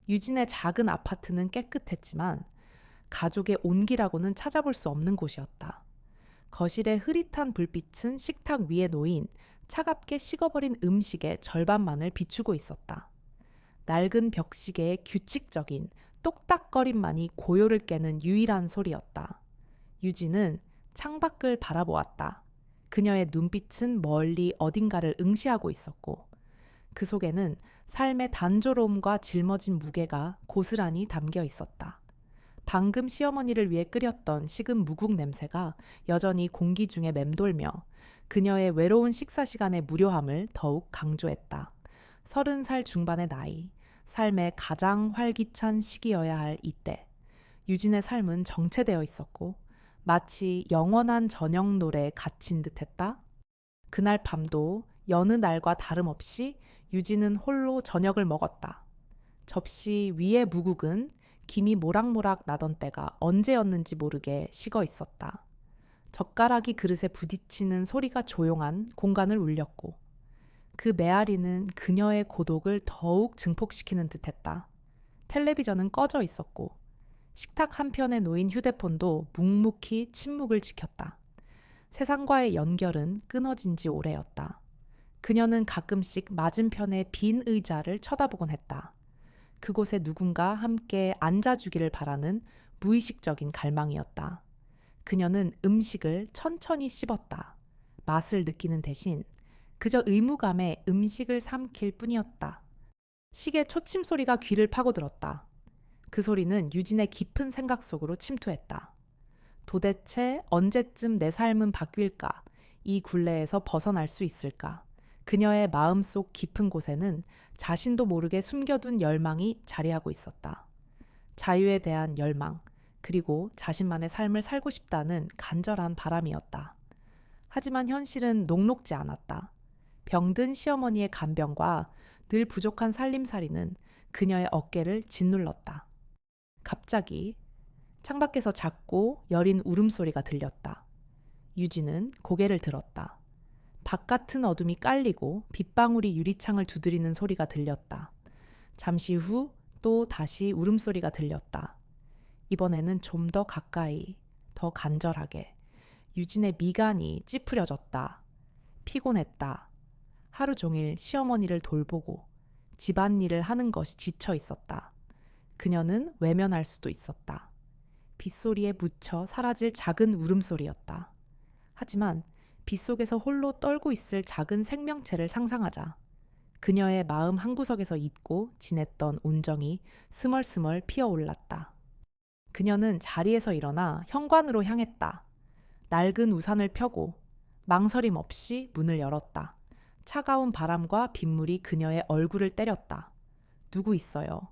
유진의 작은 아파트는 깨끗했지만 가족의 온기라고는 찾아볼 수 없는 곳이었다. 거실의 흐릿한 불빛은 식탁 위에 놓인 차갑게 식어버린 음식의 절반만을 비추고 있었다. 낡은 벽시계의 규칙적인 똑딱거림만이 고요를 깨는 유일한 소리였다. 유진은 창밖을 바라보았다. 그녀의 눈빛은 멀리 어딘가를 응시하고 있었고 그 속에는 삶의 단조로움과 짊어진 무게가 고스란히 담겨 있었다. 방금 시어머니를 위해 끓였던 식은 무국 냄새가 여전히 공기 중에 맴돌며 그녀의 외로운 식사 시간의 무료함을 더욱 강조했다. 30살 중반의 나이, 삶의 가장 활기찬 시기여야 할 이때, 유진의 삶은 정체되어 있었고 마치 영원한 저녁 노래에 갇힌 듯했다. 그날 밤도 여느 날과 다름없이 유진은 홀로 저녁을 먹었다. 접시 위의 무국은 김이 모락모락 나던 때가 언제였는지 모르게 식어 있었다. 젓가락이 그릇에 부딪히는 소리가 조용한 공간을 울렸고 그 메아리는 그녀의 고독을 더욱 증폭시키는 듯했다. 텔레비전은 꺼져 있었고 식탁 한편에 놓인 휴대폰도 묵묵히 침묵을 지켰다. 세상과의 연결은 끊어진 지 오래였다. 그녀는 가끔씩 맞은편의 빈 의자를 쳐다보곤 했다. 그곳에 누군가 함께 앉아주기를 바라는 무의식적인 갈망이었다. 그녀는 음식을 천천히 씹었다. 맛을 느끼는 대신 그저 의무감에 음식을 삼킬 뿐이었다. 시계 초침 소리가 귀를 파고들었다. 그 소리는 유진의 깊은 생각 속으로 침투했다. 도대체 언제쯤 내 삶은 바뀔까? 이 굴레에서 벗어날 수 있을까? 그녀의 마음속 깊은 곳에는 자신도 모르게 숨겨둔 열망이 자리하고 있었다. 자유에 대한 열망, 그리고 자신만의 삶을 살고 싶다는 간절한 바람이었다. 하지만 현실은 녹록지 않았다. 병든 시어머니의 간병과 늘 부족한 살림살이는 그녀의 어깨를 짓눌렀다. 갑자기 창밖에서 작고 여린 울음소리가 들렸다. 유진은 고개를 들었다. 바깥은 어둠이 깔리고 빗방울이 유리창을 두드리는 소리가 들렸다. 잠시 후 또 다시 울음소리가 들렸다. 이번에는 좀 더 가까이, 더 간절하게. 유진의 미간이 찌푸려졌다. 피곤했다. 하루 종일 시어머니를 돌보고 집안일을 하는 것이 지쳐 있었다. 그녀는 외면할 수도 있었다. 빗소리에 묻혀 사라질 작은 울음소리였다. 하지만 빗속에서 홀로 떨고 있을 작은 생명체를 상상하자 그녀의 마음 한구석에서 잊고 지냈던 온정이 스멀스멀 피어올랐다. 그녀는 자리에서 일어나 현관으로 향했다. 낡은 우산을 펴고 망설임 없이 문을 열었다. 차가운 바람과 빗물이 그녀의 얼굴을 때렸다. 누구 있어요?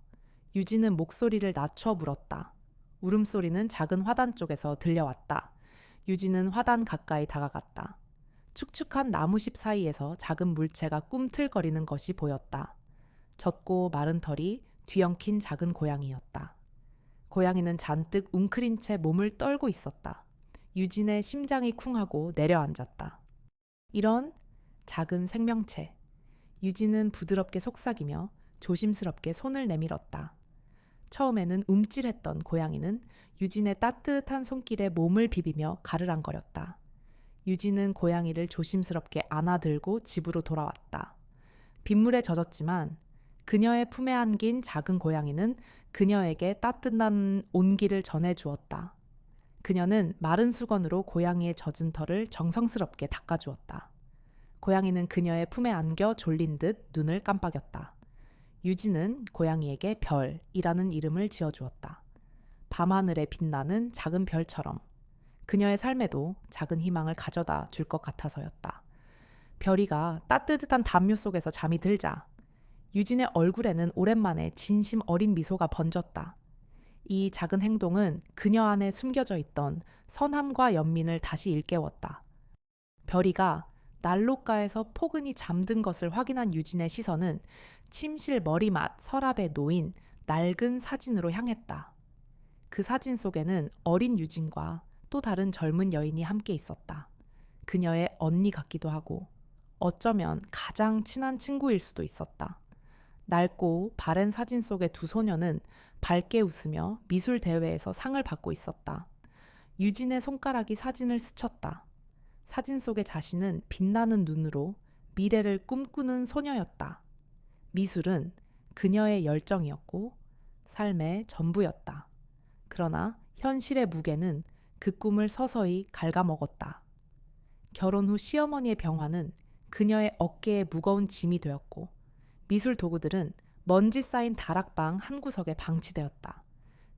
유진은 목소리를 낮춰 물었다. 울음소리는 작은 화단 쪽에서 들려왔다. 유진은 화단 가까이 다가갔다. 축축한 나무십 사이에서 작은 물체가 꿈틀거리는 것이 보였다. 젖고 마른 털이 뒤엉킨 작은 고양이였다. 고양이는 잔뜩 웅크린 채 몸을 떨고 있었다. 유진의 심장이 쿵하고 내려앉았다. 이런 작은 생명체. 유진은 부드럽게 속삭이며 조심스럽게 손을 내밀었다. 처음에는 움찔했던 고양이는 유진의 따뜻한 손길에 몸을 비비며 가르랑거렸다. 유진은 고양이를 조심스럽게 안아들고 집으로 돌아왔다. 빗물에 젖었지만 그녀의 품에 안긴 작은 고양이는 그녀에게 따뜻한 온기를 전해주었다. 그녀는 마른 수건으로 고양이의 젖은 털을 정성스럽게 닦아주었다. 고양이는 그녀의 품에 안겨 졸린 듯 눈을 깜빡였다. 유진은 고양이에게 별이라는 이름을 지어주었다. 밤하늘에 빛나는 작은 별처럼 그녀의 삶에도 작은 희망을 가져다 줄 것 같아서였다. 별이가 따뜻한 담요 속에서 잠이 들자 유진의 얼굴에는 오랜만에 진심 어린 미소가 번졌다. 이 작은 행동은 그녀 안에 숨겨져 있던 선함과 연민을 다시 일깨웠다. 별이가 난로가에서 포근히 잠든 것을 확인한 유진의 시선은 침실 머리맡 서랍에 놓인 낡은 사진으로 향했다. 그 사진 속에는 어린 유진과 또 다른 젊은 여인이 함께 있었다. 그녀의 언니 같기도 하고 어쩌면 가장 친한 친구일 수도 있었다. 낡고 바랜 사진 속의 두 소녀는 밝게 웃으며 미술 대회에서 상을 받고 있었다. 유진의 손가락이 사진을 스쳤다. 사진 속의 자신은 빛나는 눈으로 미래를 꿈꾸는 소녀였다. 미술은 그녀의 열정이었고 삶의 전부였다. 그러나 현실의 무게는 그 꿈을 서서히 갉아먹었다. 결혼 후 시어머니의 병화는 그녀의 어깨에 무거운 짐이 되었고 미술 도구들은 먼지 쌓인 다락방 한 구석에 방치되었다.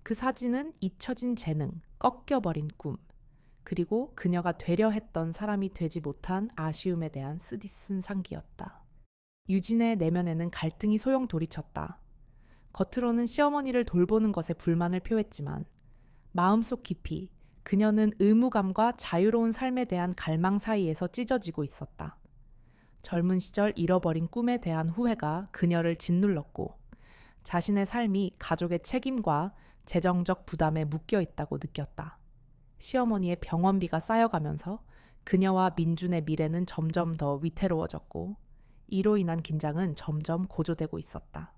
그 사진은 잊혀진 재능, 꺾여버린 꿈, 그리고 그녀가 되려 했던 사람이 되지 못한 아쉬움에 대한 쓰디쓴 상기였다. 유진의 내면에는 갈등이 소용돌이쳤다. 겉으로는 시어머니를 돌보는 것에 불만을 표했지만 마음속 깊이 그녀는 의무감과 자유로운 삶에 대한 갈망 사이에서 찢어지고 있었다. 젊은 시절 잃어버린 꿈에 대한 후회가 그녀를 짓눌렀고 자신의 삶이 가족의 책임과 재정적 부담에 묶여 있다고 느꼈다. 시어머니의 병원비가 쌓여가면서 그녀와 민준의 미래는 점점 더 위태로워졌고 이로 인한 긴장은 점점 고조되고 있었다.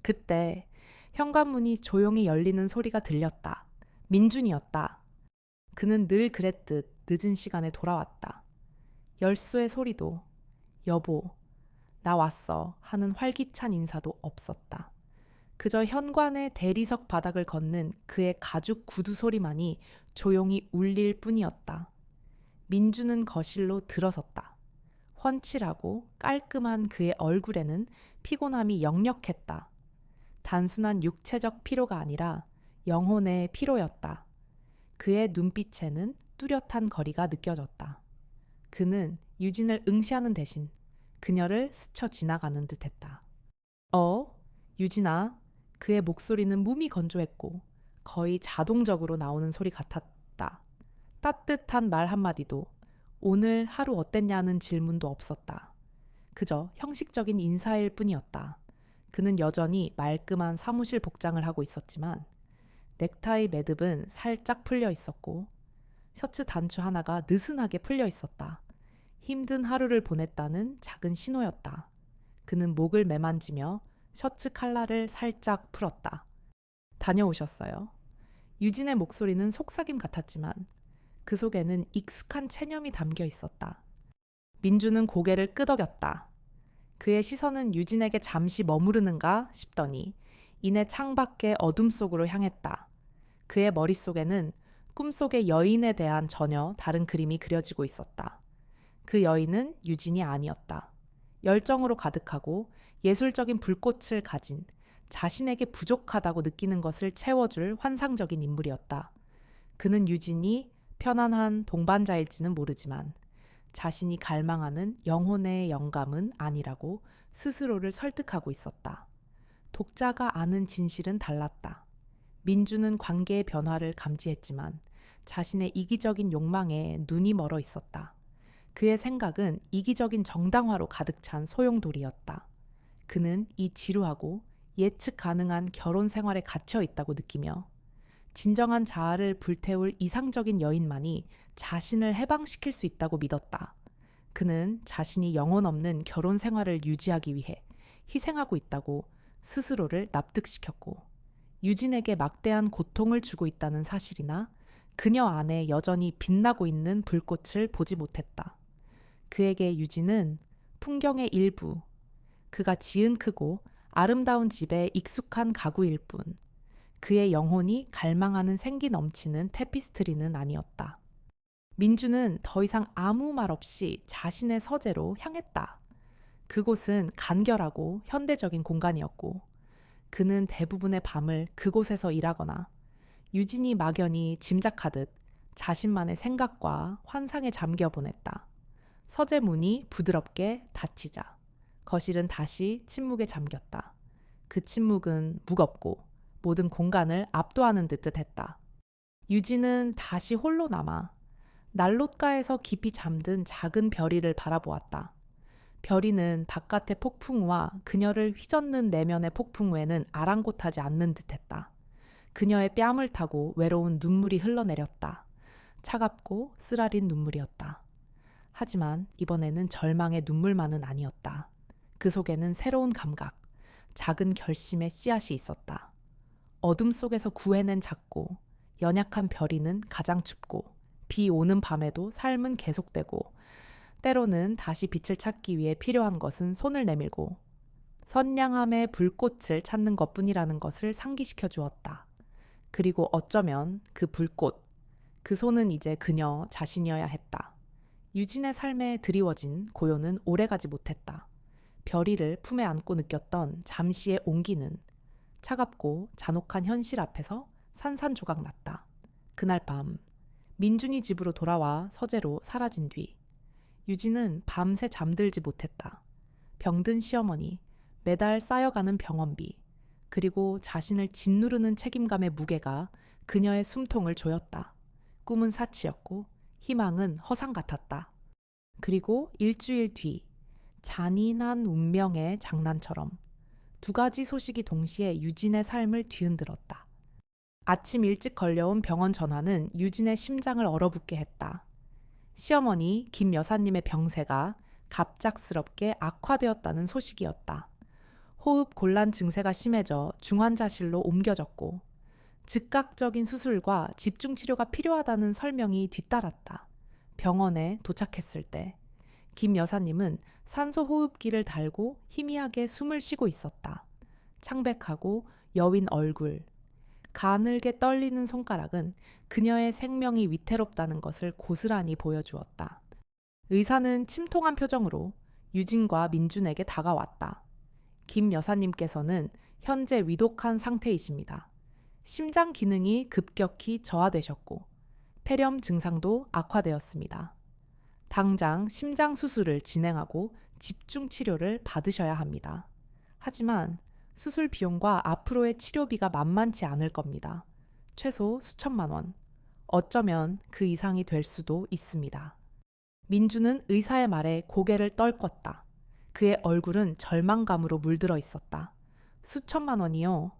그때 현관문이 조용히 열리는 소리가 들렸다. 민준이었다. 그는 늘 그랬듯 늦은 시간에 돌아왔다. 열쇠의 소리도 여보, 나 왔어 하는 활기찬 인사도 없었다. 그저 현관의 대리석 바닥을 걷는 그의 가죽 구두 소리만이 조용히 울릴 뿐이었다. 민주는 거실로 들어섰다. 훤칠하고 깔끔한 그의 얼굴에는 피곤함이 역력했다. 단순한 육체적 피로가 아니라 영혼의 피로였다. 그의 눈빛에는 뚜렷한 거리가 느껴졌다. 그는 유진을 응시하는 대신 그녀를 스쳐 지나가는 듯했다. 유진아. 그의 목소리는 무미건조했고 거의 자동적으로 나오는 소리 같았다. 따뜻한 말 한마디도 오늘 하루 어땠냐는 질문도 없었다. 그저 형식적인 인사일 뿐이었다. 그는 여전히 말끔한 사무실 복장을 하고 있었지만 넥타이 매듭은 살짝 풀려 있었고 셔츠 단추 하나가 느슨하게 풀려 있었다. 힘든 하루를 보냈다는 작은 신호였다. 그는 목을 매만지며 셔츠 칼라를 살짝 풀었다. 다녀오셨어요? 유진의 목소리는 속삭임 같았지만 그 속에는 익숙한 체념이 담겨 있었다. 민주는 고개를 끄덕였다. 그의 시선은 유진에게 잠시 머무르는가 싶더니 이내 창밖의 어둠 속으로 향했다. 그의 머릿속에는 꿈속의 여인에 대한 전혀 다른 그림이 그려지고 있었다. 그 여인은 유진이 아니었다. 열정으로 가득하고 예술적인 불꽃을 가진 자신에게 부족하다고 느끼는 것을 채워줄 환상적인 인물이었다. 그는 유진이 편안한 동반자일지는 모르지만 자신이 갈망하는 영혼의 영감은 아니라고 스스로를 설득하고 있었다. 독자가 아는 진실은 달랐다. 민주는 관계의 변화를 감지했지만 자신의 이기적인 욕망에 눈이 멀어 있었다. 그의 생각은 이기적인 정당화로 가득 찬 소용돌이였다. 그는 이 지루하고 예측 가능한 결혼 생활에 갇혀 있다고 느끼며 진정한 자아를 불태울 이상적인 여인만이 자신을 해방시킬 수 있다고 믿었다. 그는 자신이 영혼 없는 결혼 생활을 유지하기 위해 희생하고 있다고 스스로를 납득시켰고 유진에게 막대한 고통을 주고 있다는 사실이나 그녀 안에 여전히 빛나고 있는 불꽃을 보지 못했다. 그에게 유진은 풍경의 일부, 그가 지은 크고 아름다운 집에 익숙한 가구일 뿐 그의 영혼이 갈망하는 생기 넘치는 테피스트리는 아니었다. 민주는 더 이상 아무 말 없이 자신의 서재로 향했다. 그곳은 간결하고 현대적인 공간이었고 그는 대부분의 밤을 그곳에서 일하거나 유진이 막연히 짐작하듯 자신만의 생각과 환상에 잠겨 보냈다. 서재 문이 부드럽게 닫히자 거실은 다시 침묵에 잠겼다. 그 침묵은 무겁고 모든 공간을 압도하는 듯 했다. 유진은 다시 홀로 남아 난롯가에서 깊이 잠든 작은 별이를 바라보았다. 별이는 바깥의 폭풍우와 그녀를 휘젓는 내면의 폭풍우에는 아랑곳하지 않는 듯했다. 그녀의 뺨을 타고 외로운 눈물이 흘러내렸다. 차갑고 쓰라린 눈물이었다. 하지만 이번에는 절망의 눈물만은 아니었다. 그 속에는 새로운 감각, 작은 결심의 씨앗이 있었다. 어둠 속에서 구해낸 작고 연약한 별이는 가장 춥고 비 오는 밤에도 삶은 계속되고 때로는 다시 빛을 찾기 위해 필요한 것은 손을 내밀고 선량함의 불꽃을 찾는 것뿐이라는 것을 상기시켜 주었다. 그리고 어쩌면 그 불꽃, 그 손은 이제 그녀 자신이어야 했다. 유진의 삶에 드리워진 고요는 오래가지 못했다. 별이를 품에 안고 느꼈던 잠시의 온기는 차갑고 잔혹한 현실 앞에서 산산조각 났다. 그날 밤 민준이 집으로 돌아와 서재로 사라진 뒤 유진은 밤새 잠들지 못했다. 병든 시어머니, 매달 쌓여가는 병원비, 그리고 자신을 짓누르는 책임감의 무게가 그녀의 숨통을 조였다. 꿈은 사치였고 희망은 허상 같았다. 그리고 일주일 뒤 잔인한 운명의 장난처럼 두 가지 소식이 동시에 유진의 삶을 뒤흔들었다. 아침 일찍 걸려온 병원 전화는 유진의 심장을 얼어붙게 했다. 시어머니 김 여사님의 병세가 갑작스럽게 악화되었다는 소식이었다. 호흡 곤란 증세가 심해져 중환자실로 옮겨졌고 즉각적인 수술과 집중 치료가 필요하다는 설명이 뒤따랐다. 병원에 도착했을 때 김 여사님은 산소 호흡기를 달고 희미하게 숨을 쉬고 있었다. 창백하고 여윈 얼굴, 가늘게 떨리는 손가락은 그녀의 생명이 위태롭다는 것을 고스란히 보여주었다. 의사는 침통한 표정으로 유진과 민준에게 다가왔다. 김 여사님께서는 현재 위독한 상태이십니다. 심장 기능이 급격히 저하되셨고 폐렴 증상도 악화되었습니다. 당장 심장 수술을 진행하고 집중 치료를 받으셔야 합니다. 하지만 수술 비용과 앞으로의 치료비가 만만치 않을 겁니다. 최소 수천만 원, 어쩌면 그 이상이 될 수도 있습니다. 민주는 의사의 말에 고개를 떨궜다. 그의 얼굴은 절망감으로 물들어 있었다. 수천만 원이요?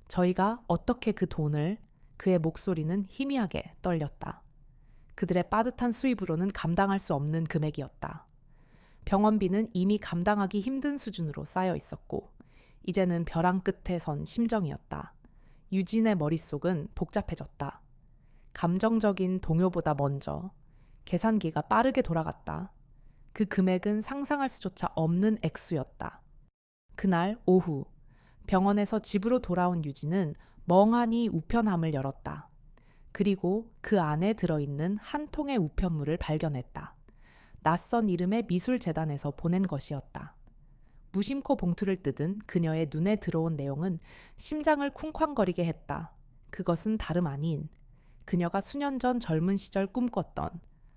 저희가 어떻게 그 돈을? 그의 목소리는 희미하게 떨렸다. 그들의 빠듯한 수입으로는 감당할 수 없는 금액이었다. 병원비는 이미 감당하기 힘든 수준으로 쌓여 있었고 이제는 벼랑 끝에 선 심정이었다. 유진의 머릿속은 복잡해졌다. 감정적인 동요보다 먼저 계산기가 빠르게 돌아갔다. 그 금액은 상상할 수조차 없는 액수였다. 그날 오후 병원에서 집으로 돌아온 유진은 멍하니 우편함을 열었다. 그리고 그 안에 들어있는 한 통의 우편물을 발견했다. 낯선 이름의 미술재단에서 보낸 것이었다. 무심코 봉투를 뜯은 그녀의 눈에 들어온 내용은 심장을 쿵쾅거리게 했다. 그것은 다름 아닌 그녀가 수년 전 젊은 시절 꿈꿨던,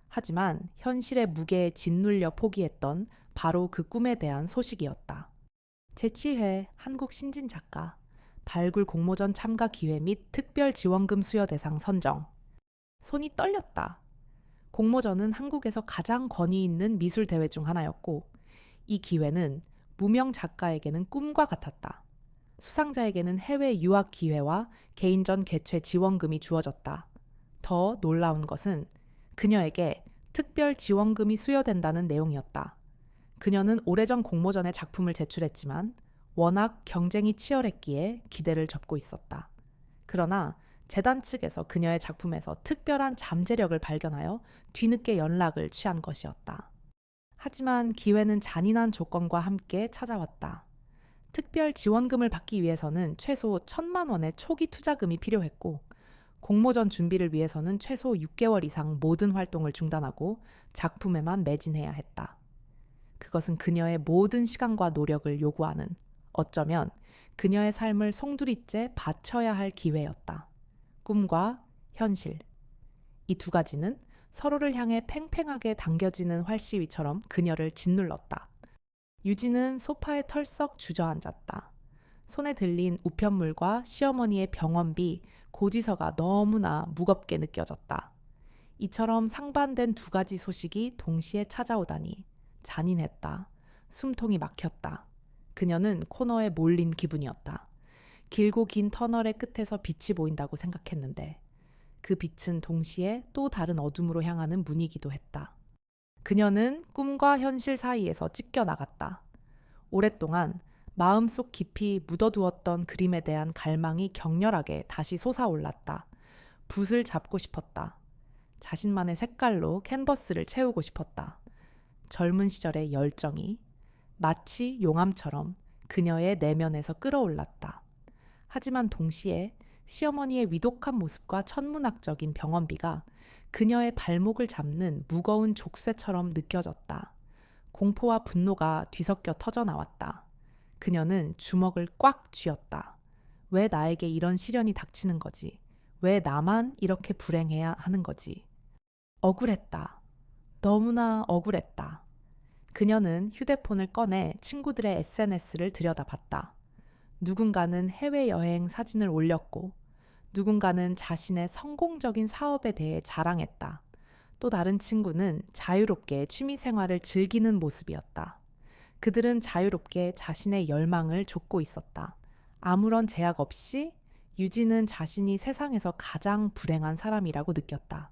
하지만 현실의 무게에 짓눌려 포기했던 바로 그 꿈에 대한 소식이었다. 제7회 한국 신진 작가 발굴 공모전 참가 기회 및 특별 지원금 수여 대상 선정. 손이 떨렸다. 공모전은 한국에서 가장 권위 있는 미술 대회 중 하나였고 이 기회는 무명 작가에게는 꿈과 같았다. 수상자에게는 해외 유학 기회와 개인전 개최 지원금이 주어졌다. 더 놀라운 것은 그녀에게 특별 지원금이 수여된다는 내용이었다. 그녀는 오래전 공모전에 작품을 제출했지만 워낙 경쟁이 치열했기에 기대를 접고 있었다. 그러나 재단 측에서 그녀의 작품에서 특별한 잠재력을 발견하여 뒤늦게 연락을 취한 것이었다. 하지만 기회는 잔인한 조건과 함께 찾아왔다. 특별 지원금을 받기 위해서는 최소 1,000만 원의 초기 투자금이 필요했고 공모전 준비를 위해서는 최소 6개월 이상 모든 활동을 중단하고 작품에만 매진해야 했다. 그것은 그녀의 모든 시간과 노력을 요구하는, 어쩌면 그녀의 삶을 송두리째 바쳐야 할 기회였다. 꿈과 현실. 이 두 가지는 서로를 향해 팽팽하게 당겨지는 활시위처럼 그녀를 짓눌렀다. 유진은 소파에 털썩 주저앉았다. 손에 들린 우편물과 시어머니의 병원비, 고지서가 너무나 무겁게 느껴졌다. 이처럼 상반된 두 가지 소식이 동시에 찾아오다니 잔인했다. 숨통이 막혔다. 그녀는 코너에 몰린 기분이었다. 길고 긴 터널의 끝에서 빛이 보인다고 생각했는데 그 빛은 동시에 또 다른 어둠으로 향하는 문이기도 했다. 그녀는 꿈과 현실 사이에서 찢겨나갔다. 오랫동안 마음속 깊이 묻어두었던 그림에 대한 갈망이 격렬하게 다시 솟아올랐다. 붓을 잡고 싶었다. 자신만의 색깔로 캔버스를 채우고 싶었다. 젊은 시절의 열정이 마치 용암처럼 그녀의 내면에서 끌어올랐다. 하지만 동시에 시어머니의 위독한 모습과 천문학적인 병원비가 그녀의 발목을 잡는 무거운 족쇄처럼 느껴졌다. 공포와 분노가 뒤섞여 터져나왔다. 그녀는 주먹을 꽉 쥐었다. 왜 나에게 이런 시련이 닥치는 거지? 왜 나만 이렇게 불행해야 하는 거지? 억울했다. 너무나 억울했다. 그녀는 휴대폰을 꺼내 친구들의 SNS를 들여다봤다. 누군가는 해외여행 사진을 올렸고, 누군가는 자신의 성공적인 사업에 대해 자랑했다. 또 다른 친구는 자유롭게 취미 생활을 즐기는 모습이었다. 그들은 자유롭게 자신의 열망을 좇고 있었다. 아무런 제약 없이 유진은 자신이 세상에서 가장 불행한 사람이라고 느꼈다.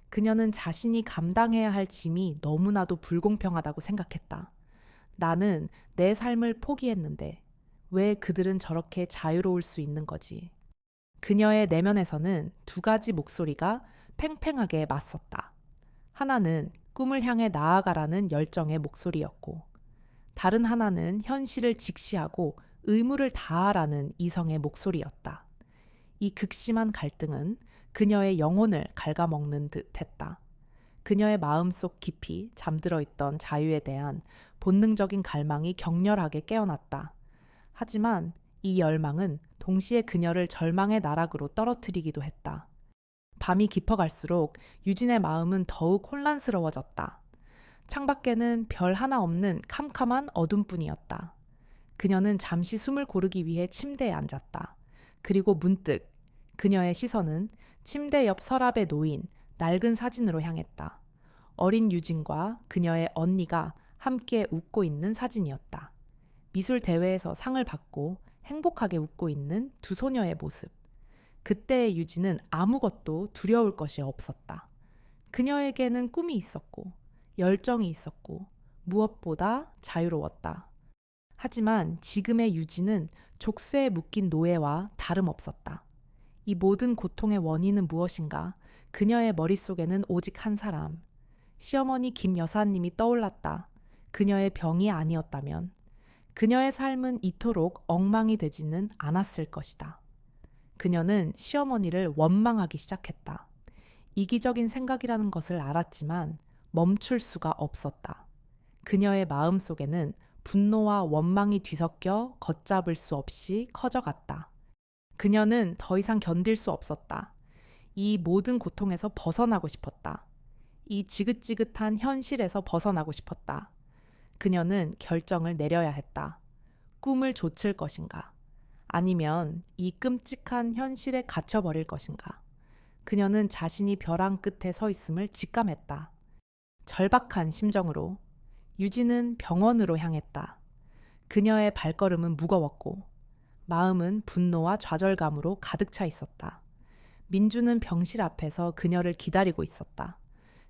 그녀는 자신이 감당해야 할 짐이 너무나도 불공평하다고 생각했다. 나는 내 삶을 포기했는데 왜 그들은 저렇게 자유로울 수 있는 거지? 그녀의 내면에서는 두 가지 목소리가 팽팽하게 맞섰다. 하나는 꿈을 향해 나아가라는 열정의 목소리였고, 다른 하나는 현실을 직시하고 의무를 다하라는 이성의 목소리였다. 이 극심한 갈등은 그녀의 영혼을 갉아먹는 듯 했다. 그녀의 마음속 깊이 잠들어 있던 자유에 대한 본능적인 갈망이 격렬하게 깨어났다. 하지만 이 열망은 동시에 그녀를 절망의 나락으로 떨어뜨리기도 했다. 밤이 깊어갈수록 유진의 마음은 더욱 혼란스러워졌다. 창밖에는 별 하나 없는 캄캄한 어둠뿐이었다. 그녀는 잠시 숨을 고르기 위해 침대에 앉았다. 그리고 문득 그녀의 시선은 침대 옆 서랍에 놓인 낡은 사진으로 향했다. 어린 유진과 그녀의 언니가 함께 웃고 있는 사진이었다. 미술 대회에서 상을 받고 행복하게 웃고 있는 두 소녀의 모습. 그때의 유진은 아무것도 두려울 것이 없었다. 그녀에게는 꿈이 있었고, 열정이 있었고, 무엇보다 자유로웠다. 하지만 지금의 유진은 족쇄에 묶인 노예와 다름없었다. 이 모든 고통의 원인은 무엇인가? 그녀의 머릿속에는 오직 한 사람. 시어머니 김 여사님이 떠올랐다. 그녀의 병이 아니었다면 그녀의 삶은 이토록 엉망이 되지는 않았을 것이다. 그녀는 시어머니를 원망하기 시작했다. 이기적인 생각이라는 것을 알았지만 멈출 수가 없었다. 그녀의 마음속에는 분노와 원망이 뒤섞여 걷잡을 수 없이 커져갔다. 그녀는 더 이상 견딜 수 없었다. 이 모든 고통에서 벗어나고 싶었다. 이 지긋지긋한 현실에서 벗어나고 싶었다. 그녀는 결정을 내려야 했다. 꿈을 좇을 것인가? 아니면 이 끔찍한 현실에 갇혀버릴 것인가? 그녀는 자신이 벼랑 끝에 서 있음을 직감했다. 절박한 심정으로 유진은 병원으로 향했다. 그녀의 발걸음은 무거웠고 마음은 분노와 좌절감으로 가득 차 있었다. 민주는 병실 앞에서 그녀를 기다리고 있었다.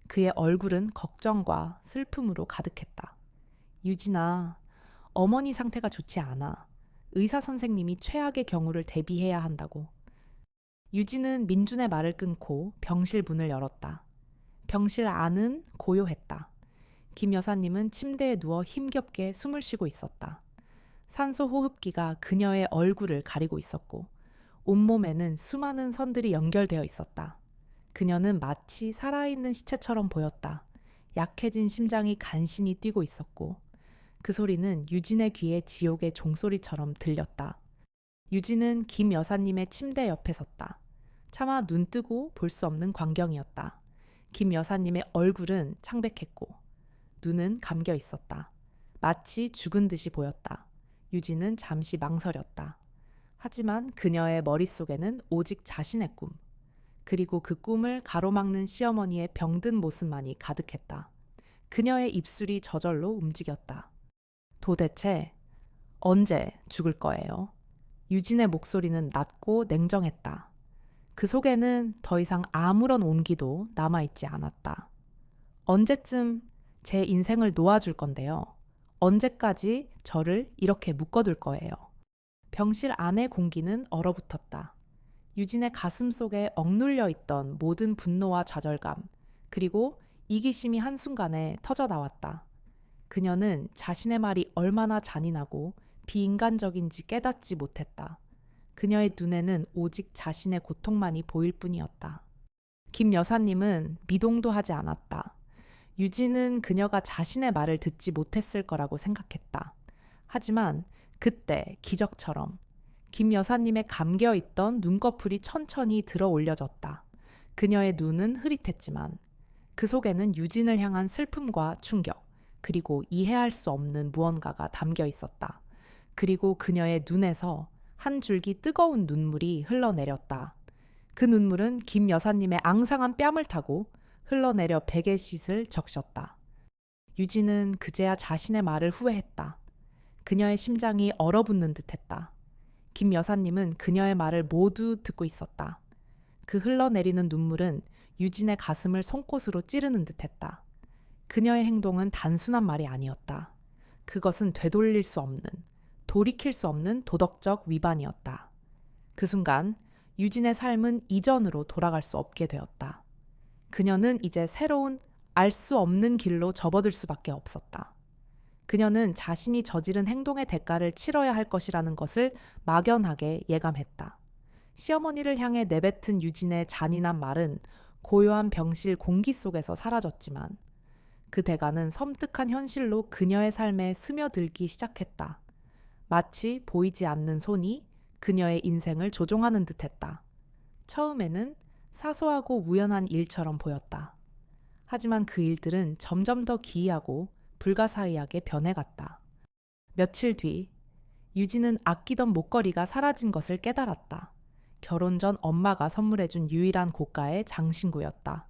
그의 얼굴은 걱정과 슬픔으로 가득했다. 유진아, 어머니 상태가 좋지 않아. 의사 선생님이 최악의 경우를 대비해야 한다고. 유진은 민준의 말을 끊고 병실 문을 열었다. 병실 안은 고요했다. 김 여사님은 침대에 누워 힘겹게 숨을 쉬고 있었다. 산소 호흡기가 그녀의 얼굴을 가리고 있었고 온몸에는 수많은 선들이 연결되어 있었다. 그녀는 마치 살아있는 시체처럼 보였다. 약해진 심장이 간신히 뛰고 있었고 그 소리는 유진의 귀에 지옥의 종소리처럼 들렸다. 유진은 김 여사님의 침대 옆에 섰다. 차마 눈 뜨고 볼 수 없는 광경이었다. 김 여사님의 얼굴은 창백했고 눈은 감겨 있었다. 마치 죽은 듯이 보였다. 유진은 잠시 망설였다. 하지만 그녀의 머릿속에는 오직 자신의 꿈, 그리고 그 꿈을 가로막는 시어머니의 병든 모습만이 가득했다. 그녀의 입술이 저절로 움직였다. 도대체 언제 죽을 거예요? 유진의 목소리는 낮고 냉정했다. 그 속에는 더 이상 아무런 온기도 남아있지 않았다. 언제쯤 제 인생을 놓아줄 건데요. 언제까지 저를 이렇게 묶어둘 거예요. 병실 안의 공기는 얼어붙었다. 유진의 가슴 속에 억눌려 있던 모든 분노와 좌절감, 그리고 이기심이 한순간에 터져 나왔다. 그녀는 자신의 말이 얼마나 잔인하고 비인간적인지 깨닫지 못했다. 그녀의 눈에는 오직 자신의 고통만이 보일 뿐이었다. 김 여사님은 미동도 하지 않았다. 유진은 그녀가 자신의 말을 듣지 못했을 거라고 생각했다. 하지만 그때 기적처럼 김 여사님의 감겨있던 눈꺼풀이 천천히 들어 올려졌다. 그녀의 눈은 흐릿했지만 그 속에는 유진을 향한 슬픔과 충격, 그리고 이해할 수 없는 무언가가 담겨 있었다. 그리고 그녀의 눈에서 한 줄기 뜨거운 눈물이 흘러내렸다. 그 눈물은 김 여사님의 앙상한 뺨을 타고 흘러내려 베갯잇을 적셨다. 유진은 그제야 자신의 말을 후회했다. 그녀의 심장이 얼어붙는 듯했다. 김 여사님은 그녀의 말을 모두 듣고 있었다. 그 흘러내리는 눈물은 유진의 가슴을 송곳으로 찌르는 듯했다. 그녀의 행동은 단순한 말이 아니었다. 그것은 되돌릴 수 없는, 돌이킬 수 없는 도덕적 위반이었다. 그 순간 유진의 삶은 이전으로 돌아갈 수 없게 되었다. 그녀는 이제 새로운 알 수 없는 길로 접어들 수밖에 없었다. 그녀는 자신이 저지른 행동의 대가를 치러야 할 것이라는 것을 막연하게 예감했다. 시어머니를 향해 내뱉은 유진의 잔인한 말은 고요한 병실 공기 속에서 사라졌지만 그 대가는 섬뜩한 현실로 그녀의 삶에 스며들기 시작했다. 마치 보이지 않는 손이 그녀의 인생을 조종하는 듯했다. 처음에는 사소하고 우연한 일처럼 보였다. 하지만 그 일들은 점점 더 기이하고 불가사의하게 변해갔다. 며칠 뒤 유진은 아끼던 목걸이가 사라진 것을 깨달았다. 결혼 전 엄마가 선물해준 유일한 고가의 장신구였다.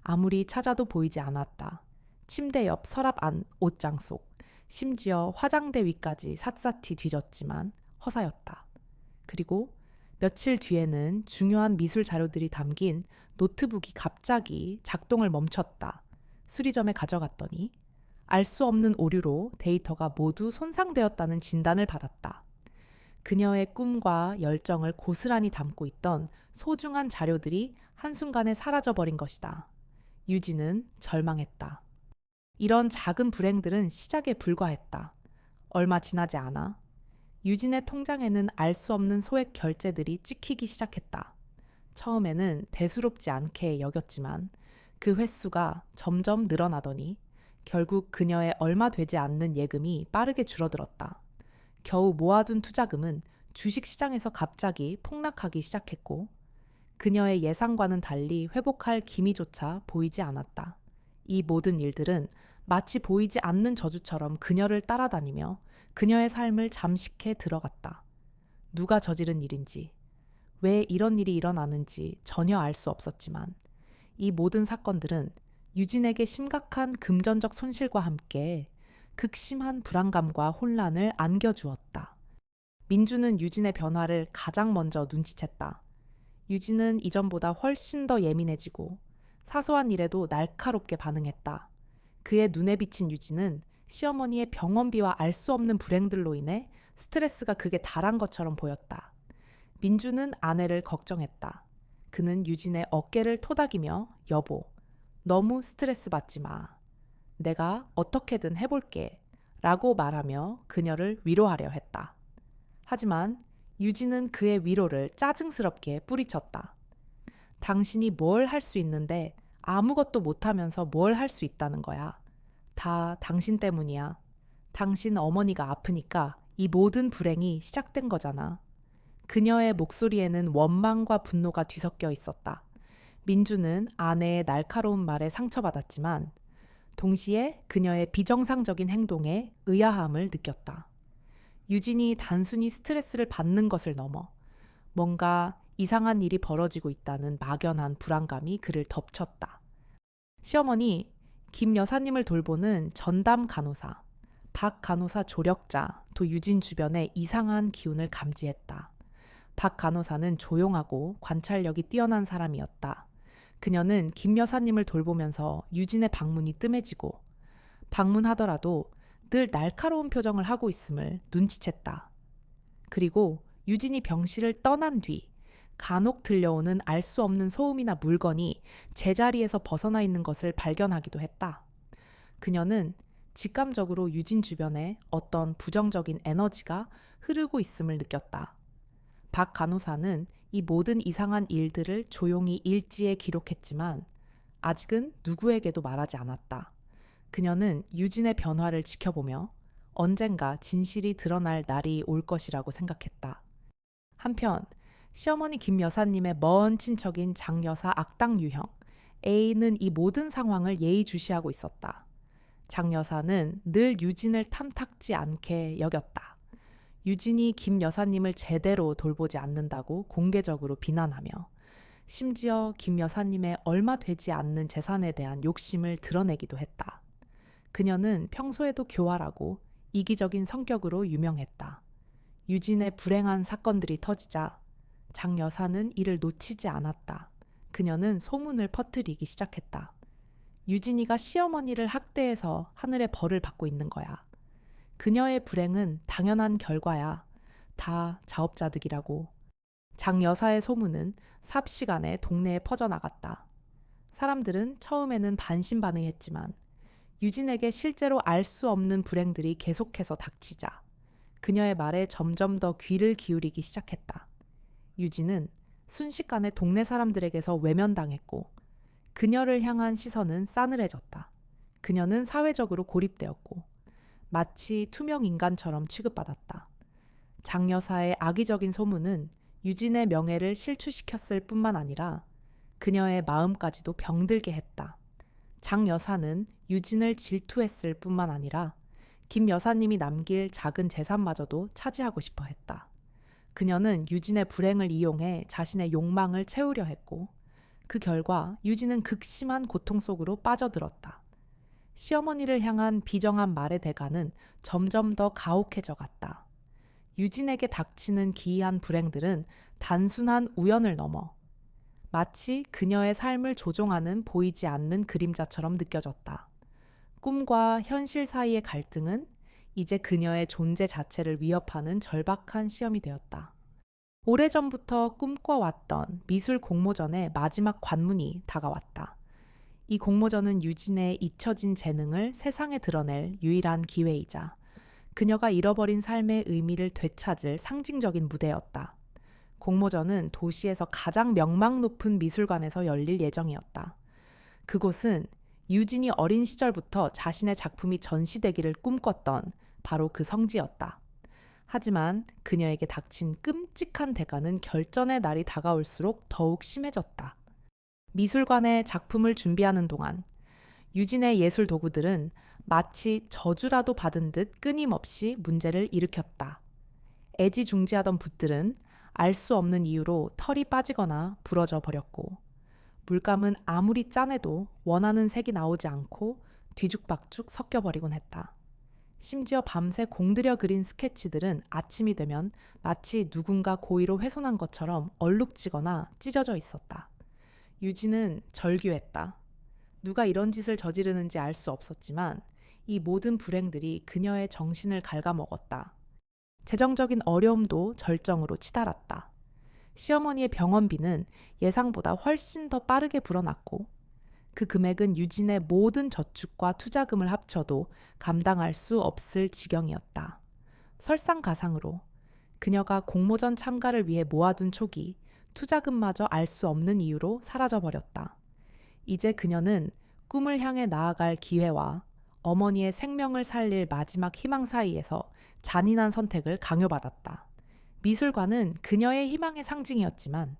아무리 찾아도 보이지 않았다. 침대 옆 서랍 안 옷장 속, 심지어 화장대 위까지 샅샅이 뒤졌지만 허사였다. 그리고 며칠 뒤에는 중요한 미술 자료들이 담긴 노트북이 갑자기 작동을 멈췄다. 수리점에 가져갔더니 알 수 없는 오류로 데이터가 모두 손상되었다는 진단을 받았다. 그녀의 꿈과 열정을 고스란히 담고 있던 소중한 자료들이 한순간에 사라져버린 것이다. 유진은 절망했다. 이런 작은 불행들은 시작에 불과했다. 얼마 지나지 않아 유진의 통장에는 알 수 없는 소액 결제들이 찍히기 시작했다. 처음에는 대수롭지 않게 여겼지만 그 횟수가 점점 늘어나더니 결국 그녀의 얼마 되지 않는 예금이 빠르게 줄어들었다. 겨우 모아둔 투자금은 주식시장에서 갑자기 폭락하기 시작했고 그녀의 예상과는 달리 회복할 기미조차 보이지 않았다. 이 모든 일들은 마치 보이지 않는 저주처럼 그녀를 따라다니며 그녀의 삶을 잠식해 들어갔다. 누가 저지른 일인지, 왜 이런 일이 일어나는지 전혀 알 수 없었지만 이 모든 사건들은 유진에게 심각한 금전적 손실과 함께 극심한 불안감과 혼란을 안겨주었다. 민주는 유진의 변화를 가장 먼저 눈치챘다. 유진은 이전보다 훨씬 더 예민해지고 사소한 일에도 날카롭게 반응했다. 그의 눈에 비친 유진은 시어머니의 병원비와 알 수 없는 불행들로 인해 스트레스가 극에 달한 것처럼 보였다. 민주는 아내를 걱정했다. 그는 유진의 어깨를 토닥이며 여보, 너무 스트레스 받지 마. 내가 어떻게든 해볼게 라고 말하며 그녀를 위로하려 했다. 하지만 유진은 그의 위로를 짜증스럽게 뿌리쳤다. 당신이 뭘 할 수 있는데 아무것도 못하면서 뭘 할 수 있다는 거야. 다 당신 때문이야. 당신 어머니가 아프니까 이 모든 불행이 시작된 거잖아. 그녀의 목소리에는 원망과 분노가 뒤섞여 있었다. 민주는 아내의 날카로운 말에 상처받았지만 동시에 그녀의 비정상적인 행동에 의아함을 느꼈다. 유진이 단순히 스트레스를 받는 것을 넘어 뭔가 이상한 일이 벌어지고 있다는 막연한 불안감이 그를 덮쳤다. 시어머니, 김 여사님을 돌보는 전담 간호사, 박 간호사 조력자도 유진 주변에 이상한 기운을 감지했다. 박 간호사는 조용하고 관찰력이 뛰어난 사람이었다. 그녀는 김 여사님을 돌보면서 유진의 방문이 뜸해지고 방문하더라도 늘 날카로운 표정을 하고 있음을 눈치챘다. 그리고 유진이 병실을 떠난 뒤 간혹 들려오는 알 수 없는 소음이나 물건이 제자리에서 벗어나 있는 것을 발견하기도 했다. 그녀는 직감적으로 유진 주변에 어떤 부정적인 에너지가 흐르고 있음을 느꼈다. 박 간호사는 이 모든 이상한 일들을 조용히 일지에 기록했지만 아직은 누구에게도 말하지 않았다. 그녀는 유진의 변화를 지켜보며 언젠가 진실이 드러날 날이 올 것이라고 생각했다. 한편 시어머니 김 여사님의 먼 친척인 장 여사 악당 유형 A는 이 모든 상황을 예의주시하고 있었다. 장 여사는 늘 유진을 탐탁지 않게 여겼다. 유진이 김 여사님을 제대로 돌보지 않는다고 공개적으로 비난하며 심지어 김 여사님의 얼마 되지 않는 재산에 대한 욕심을 드러내기도 했다. 그녀는 평소에도 교활하고 이기적인 성격으로 유명했다. 유진의 불행한 사건들이 터지자 장 여사는 이를 놓치지 않았다. 그녀는 소문을 퍼뜨리기 시작했다. 유진이가 시어머니를 학대해서 하늘의 벌을 받고 있는 거야. 그녀의 불행은 당연한 결과야. 다 자업자득이라고. 장 여사의 소문은 삽시간에 동네에 퍼져나갔다. 사람들은 처음에는 반신반의했지만 유진에게 실제로 알 수 없는 불행들이 계속해서 닥치자 그녀의 말에 점점 더 귀를 기울이기 시작했다. 유진은 순식간에 동네 사람들에게서 외면당했고 그녀를 향한 시선은 싸늘해졌다. 그녀는 사회적으로 고립되었고 마치 투명 인간처럼 취급받았다. 장 여사의 악의적인 소문은 유진의 명예를 실추시켰을 뿐만 아니라 그녀의 마음까지도 병들게 했다. 장 여사는 유진을 질투했을 뿐만 아니라 김 여사님이 남길 작은 재산마저도 차지하고 싶어 했다. 그녀는 유진의 불행을 이용해 자신의 욕망을 채우려 했고 그 결과 유진은 극심한 고통 속으로 빠져들었다. 시어머니를 향한 비정한 말의 대가는 점점 더 가혹해져 갔다. 유진에게 닥치는 기이한 불행들은 단순한 우연을 넘어 마치 그녀의 삶을 조종하는 보이지 않는 그림자처럼 느껴졌다. 꿈과 현실 사이의 갈등은 이제 그녀의 존재 자체를 위협하는 절박한 시험이 되었다. 오래전부터 꿈꿔왔던 미술 공모전의 마지막 관문이 다가왔다. 이 공모전은 유진의 잊혀진 재능을 세상에 드러낼 유일한 기회이자 그녀가 잃어버린 삶의 의미를 되찾을 상징적인 무대였다. 공모전은 도시에서 가장 명망 높은 미술관에서 열릴 예정이었다. 그곳은 유진이 어린 시절부터 자신의 작품이 전시되기를 꿈꿨던 바로 그 성지였다. 하지만 그녀에게 닥친 끔찍한 대가는 결전의 날이 다가올수록 더욱 심해졌다. 미술관에 작품을 준비하는 동안 유진의 예술 도구들은 마치 저주라도 받은 듯 끊임없이 문제를 일으켰다. 애지중지하던 붓들은 알 수 없는 이유로 털이 빠지거나 부러져 버렸고 물감은 아무리 짜내도 원하는 색이 나오지 않고 뒤죽박죽 섞여버리곤 했다. 심지어 밤새 공들여 그린 스케치들은 아침이 되면 마치 누군가 고의로 훼손한 것처럼 얼룩지거나 찢어져 있었다. 유진은 절규했다. 누가 이런 짓을 저지르는지 알 수 없었지만 이 모든 불행들이 그녀의 정신을 갉아먹었다. 재정적인 어려움도 절정으로 치달았다. 시어머니의 병원비는 예상보다 훨씬 더 빠르게 불어났고 그 금액은 유진의 모든 저축과 투자금을 합쳐도 감당할 수 없을 지경이었다. 설상가상으로 그녀가 공모전 참가를 위해 모아둔 촉이 투자금마저 알 수 없는 이유로 사라져버렸다. 이제 그녀는 꿈을 향해 나아갈 기회와 어머니의 생명을 살릴 마지막 희망 사이에서 잔인한 선택을 강요받았다. 미술관은 그녀의 희망의 상징이었지만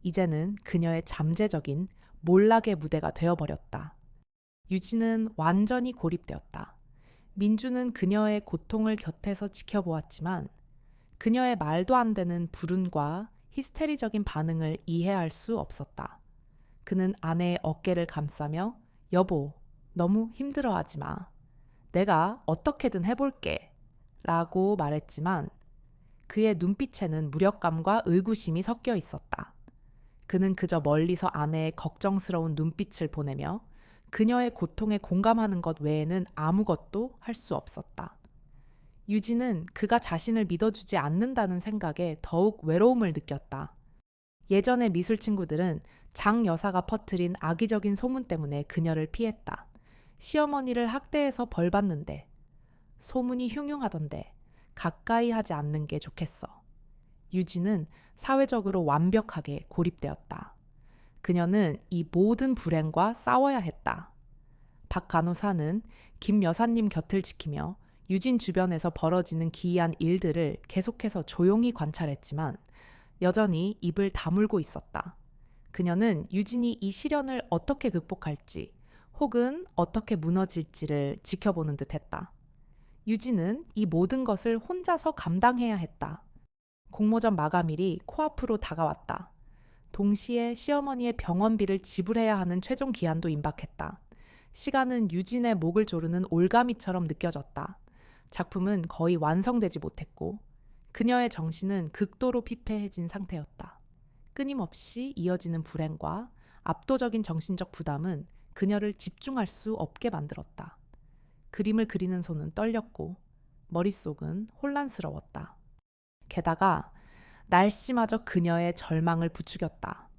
이제는 그녀의 잠재적인 몰락의 무대가 되어버렸다. 유진은 완전히 고립되었다. 민주는 그녀의 고통을 곁에서 지켜보았지만 그녀의 말도 안 되는 불운과 히스테리적인 반응을 이해할 수 없었다. 그는 아내의 어깨를 감싸며 여보, 너무 힘들어하지 마. 내가 어떻게든 해볼게. 라고 말했지만 그의 눈빛에는 무력감과 의구심이 섞여 있었다. 그는 그저 멀리서 아내의 걱정스러운 눈빛을 보내며 그녀의 고통에 공감하는 것 외에는 아무것도 할 수 없었다. 유진은 그가 자신을 믿어주지 않는다는 생각에 더욱 외로움을 느꼈다. 예전의 미술 친구들은 장 여사가 퍼뜨린 악의적인 소문 때문에 그녀를 피했다. 시어머니를 학대해서 벌 받는데, 소문이 흉흉하던데 가까이 하지 않는 게 좋겠어. 유진은 사회적으로 완벽하게 고립되었다. 그녀는 이 모든 불행과 싸워야 했다. 박 간호사는 김 여사님 곁을 지키며 유진 주변에서 벌어지는 기이한 일들을 계속해서 조용히 관찰했지만 여전히 입을 다물고 있었다. 그녀는 유진이 이 시련을 어떻게 극복할지 혹은 어떻게 무너질지를 지켜보는 듯했다. 유진은 이 모든 것을 혼자서 감당해야 했다. 공모전 마감일이 코앞으로 다가왔다. 동시에 시어머니의 병원비를 지불해야 하는 최종 기한도 임박했다. 시간은 유진의 목을 조르는 올가미처럼 느껴졌다. 작품은 거의 완성되지 못했고 그녀의 정신은 극도로 피폐해진 상태였다. 끊임없이 이어지는 불행과 압도적인 정신적 부담은 그녀를 집중할 수 없게 만들었다. 그림을 그리는 손은 떨렸고 머릿속은 혼란스러웠다. 게다가 날씨마저 그녀의 절망을 부추겼다.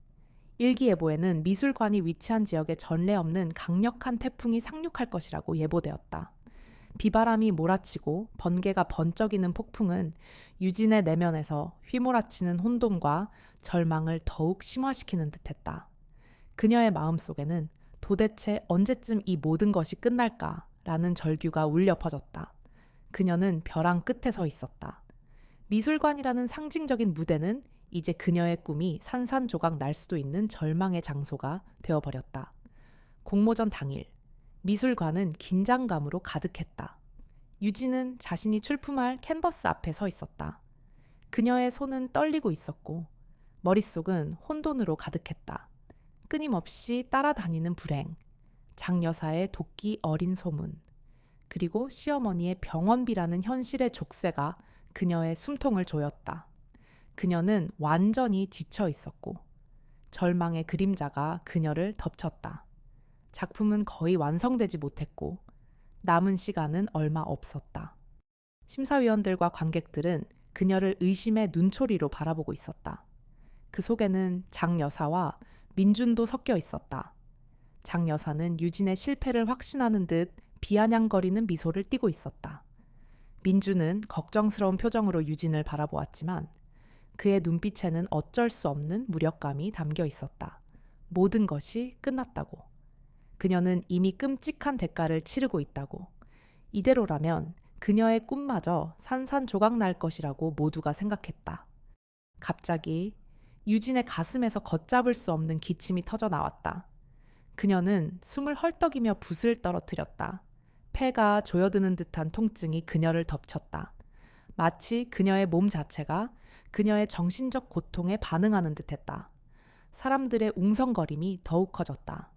일기예보에는 미술관이 위치한 지역에 전례 없는 강력한 태풍이 상륙할 것이라고 예보되었다. 비바람이 몰아치고 번개가 번쩍이는 폭풍은 유진의 내면에서 휘몰아치는 혼돈과 절망을 더욱 심화시키는 듯했다. 그녀의 마음속에는 도대체 언제쯤 이 모든 것이 끝날까라는 절규가 울려 퍼졌다. 그녀는 벼랑 끝에 서 있었다. 미술관이라는 상징적인 무대는 이제 그녀의 꿈이 산산조각 날 수도 있는 절망의 장소가 되어버렸다. 공모전 당일, 미술관은 긴장감으로 가득했다. 유진은 자신이 출품할 캔버스 앞에 서 있었다. 그녀의 손은 떨리고 있었고 머릿속은 혼돈으로 가득했다. 끊임없이 따라다니는 불행, 장여사의 도끼 어린 소문, 그리고 시어머니의 병원비라는 현실의 족쇄가 그녀의 숨통을 조였다. 그녀는 완전히 지쳐 있었고 절망의 그림자가 그녀를 덮쳤다. 작품은 거의 완성되지 못했고 남은 시간은 얼마 없었다. 심사위원들과 관객들은 그녀를 의심의 눈초리로 바라보고 있었다. 그 속에는 장 여사와 민준도 섞여 있었다. 장 여사는 유진의 실패를 확신하는 듯 비아냥거리는 미소를 띠고 있었다. 민준은 걱정스러운 표정으로 유진을 바라보았지만 그의 눈빛에는 어쩔 수 없는 무력감이 담겨 있었다. 모든 것이 끝났다고. 그녀는 이미 끔찍한 대가를 치르고 있다고. 이대로라면 그녀의 꿈마저 산산조각 날 것이라고 모두가 생각했다. 갑자기 유진의 가슴에서 걷잡을 수 없는 기침이 터져 나왔다. 그녀는 숨을 헐떡이며 붓을 떨어뜨렸다. 폐가 조여드는 듯한 통증이 그녀를 덮쳤다. 마치 그녀의 몸 자체가 그녀의 정신적 고통에 반응하는 듯했다. 사람들의 웅성거림이 더욱 커졌다.